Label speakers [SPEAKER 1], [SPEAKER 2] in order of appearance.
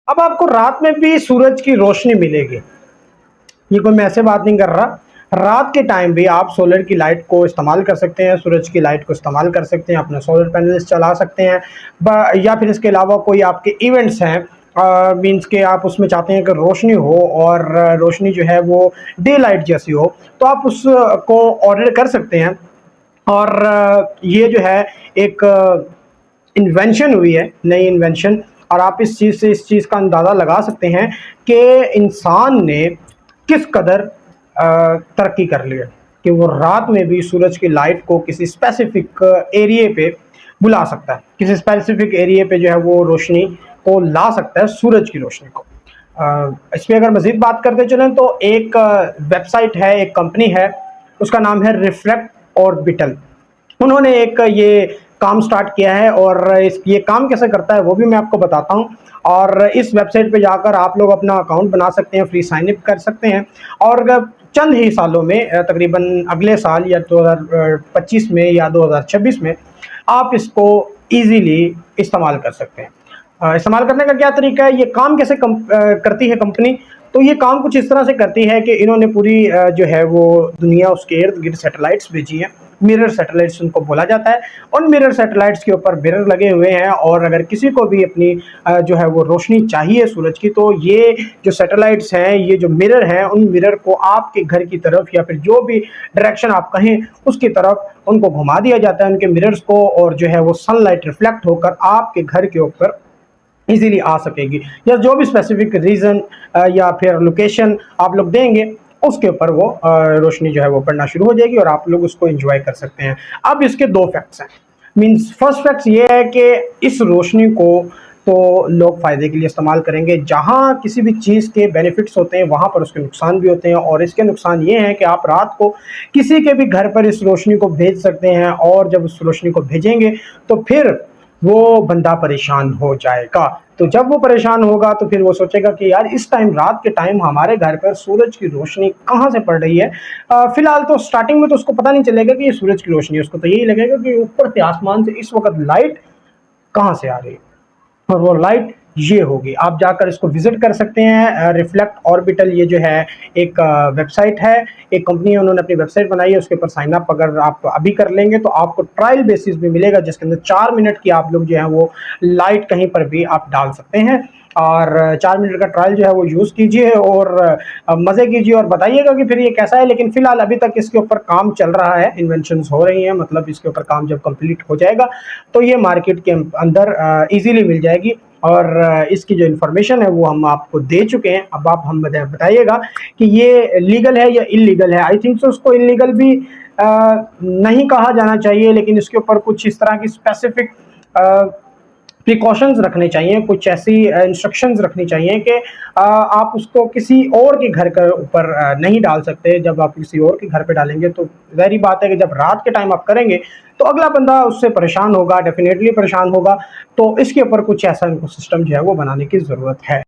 [SPEAKER 1] अब आपको रात में भी सूरज की रोशनी मिलेगी। ये कोई मैं ऐसे बात नहीं कर रहा। रात के टाइम भी आप सोलर की लाइट को इस्तेमाल कर सकते हैं, सूरज की लाइट को इस्तेमाल कर सकते हैं, अपने सोलर पैनल्स चला सकते हैं। या फिर इसके अलावा कोई आपके इवेंट्स हैं, मीन्स के आप उसमें चाहते हैं कि रोशनी हो और रोशनी जो है वो डे लाइट जैसी हो, तो आप उसको ऑर्डर कर सकते हैं। और ये जो है एक इन्वेंशन हुई है, नई इन्वेंशन। और आप इस चीज़ से इस चीज़ का अंदाज़ा लगा सकते हैं कि इंसान ने किस कदर तरक्की कर ली है कि वो रात में भी सूरज की लाइट को किसी स्पेसिफिक एरिए पे बुला सकता है, किसी स्पेसिफिक एरिए पे जो है वो रोशनी को ला सकता है, सूरज की रोशनी को। इस पर अगर मज़ीद बात करते चलें तो एक वेबसाइट है, एक कंपनी है, उसका नाम है रिफ्लेक्ट ऑर्बिटल। उन्होंने एक ये काम स्टार्ट किया है और ये काम कैसे करता है वो भी मैं आपको बताता हूँ। और इस वेबसाइट पे जाकर आप लोग अपना अकाउंट बना सकते हैं, फ्री साइन अप कर सकते हैं। और चंद ही सालों में, तकरीबन अगले साल या 2025 में या 2026 में आप इसको ईजीली इस्तेमाल कर सकते हैं। इस्तेमाल करने का क्या तरीका है, ये काम कैसे करती है कंपनी। तो ये काम कुछ इस तरह से करती है कि इन्होंने पूरी जो है वो दुनिया, उसके इर्द गिर्द सैटेलाइट्स भेजी हैं। मिरर सैटेलाइट्स उनको बोला जाता है। उन मिरर सैटेलाइट्स के ऊपर मिरर लगे हुए हैं और अगर किसी को भी अपनी जो है वो रोशनी चाहिए सूरज की, तो ये जो सैटेलाइट्स हैं, ये जो मिरर हैं, उन मिरर को आपके घर की तरफ या फिर जो भी डायरेक्शन आप कहें उसकी तरफ उनको घुमा दिया जाता है, उनके मिरर्स को, और जो है वो सनलाइट रिफ्लेक्ट होकर आपके घर के ऊपर इजीली आ सकेगी। या जो भी स्पेसिफिक रीज़न या फिर लोकेशन आप लोग देंगे, उसके ऊपर वो रोशनी जो है वो पड़ना शुरू हो जाएगी और आप लोग उसको एंजॉय कर सकते हैं। अब इसके दो फैक्ट्स हैं। मीन्स फर्स्ट फैक्ट ये है कि इस रोशनी को तो लोग फ़ायदे के लिए इस्तेमाल करेंगे। जहाँ किसी भी चीज़ के बेनिफिट्स होते हैं वहाँ पर उसके नुकसान भी होते हैं, और इसके नुकसान ये हैं कि आप रात को किसी के भी घर पर इस रोशनी को भेज सकते हैं, और जब उस रोशनी को भेजेंगे तो फिर वो बंदा परेशान हो जाएगा। तो जब वो परेशान होगा तो फिर वो सोचेगा कि यार इस टाइम, रात के टाइम हमारे घर पर सूरज की रोशनी कहाँ से पड़ रही है। फिलहाल तो स्टार्टिंग में तो उसको पता नहीं चलेगा कि ये सूरज की रोशनी है, उसको तो यही लगेगा कि ऊपर से आसमान से इस वक्त लाइट कहाँ से आ रही है, और वो लाइट ये होगी। आप जाकर इसको विजिट कर सकते हैं। रिफ्लेक्ट ऑर्बिटल ये जो है एक वेबसाइट है, एक कंपनी है, उन्होंने अपनी वेबसाइट बनाई है। उसके ऊपर साइन अप अगर आप अभी कर लेंगे तो आपको ट्रायल बेसिस भी मिलेगा, जिसके अंदर 4 मिनट की आप लोग जो है वो लाइट कहीं पर भी आप डाल सकते हैं। और 4 मिनट का ट्रायल जो है वो यूज़ कीजिए और मज़े कीजिए और बताइएगा कि फिर ये कैसा है। लेकिन फिलहाल अभी तक इसके ऊपर काम चल रहा है, इन्वेंशंस हो रही हैं, मतलब इसके ऊपर काम जब कंप्लीट हो जाएगा तो ये मार्केट के अंदर ईजीली मिल जाएगी। और इसकी जो इन्फॉर्मेशन है वो हम आपको दे चुके हैं। अब आप हम बताइएगा कि ये लीगल है या इलीगल है। आई थिंक सो उसको इलीगल भी नहीं कहा जाना चाहिए, लेकिन इसके ऊपर कुछ इस तरह की स्पेसिफिक प्रिकॉशंस रखने चाहिए, कुछ ऐसी इंस्ट्रक्शंस रखनी चाहिए कि आप उसको किसी और के घर के ऊपर नहीं डाल सकते। जब आप किसी और के घर पे डालेंगे तो ज़ाहिर बात है कि जब रात के टाइम आप करेंगे तो अगला बंदा उससे परेशान होगा, डेफिनेटली परेशान होगा। तो इसके ऊपर कुछ ऐसा इनको सिस्टम जो है वो बनाने की ज़रूरत है।